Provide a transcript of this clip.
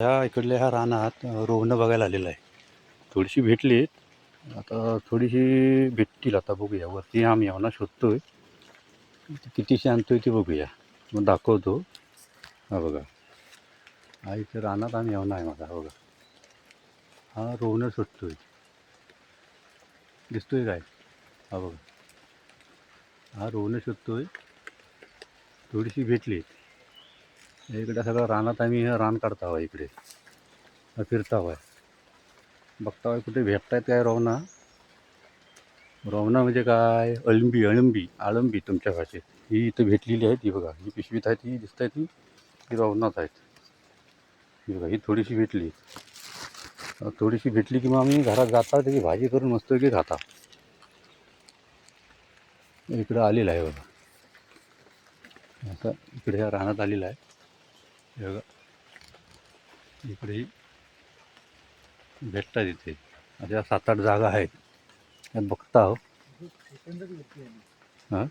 ह्या इकडल्या ह्या रानात रोहनं बघायला आलेलं आहे. थोडीशी भेटलीत. आता थोडीशी भेटतील आता बघूया. वरती आम्ही येवना शोधतोय. कितीशी आणतोय ते बघूया. मग दाखवतो. हा बघा. हा इथे रानात आम्ही येवना आहे माझा. बघा. हा रोहनं शोधतोय. दिसतोय काय? हा बघा. हा रोहनं शोधतोय. थोडीशी भेटली. इकडे सगळं रानात आम्ही रान काढता हवा इकडे. फिरता हवा. बघता हवा कुठे भेटतायत काय रोहना. रोहना म्हणजे काय? अळंबी तुमच्या भाषेत. ही इथं भेटलेली आहे ती बघा. ही पिशवीत आहे ती दिसत आहे ती रोहनाच आहेत. ही बघा ही थोडीशी भेटली. थोडीशी भेटली की मग आम्ही घरात जाता त्याची भाजी करून मस्त की खाता. इकडं आलेलं आहे बघा. आता इकडे ह्या रानात आलेला आहे. हे बघा इकडे भेटतात इथे. अशा 7-8 जागा आहेत. त्यात बघता हो. हां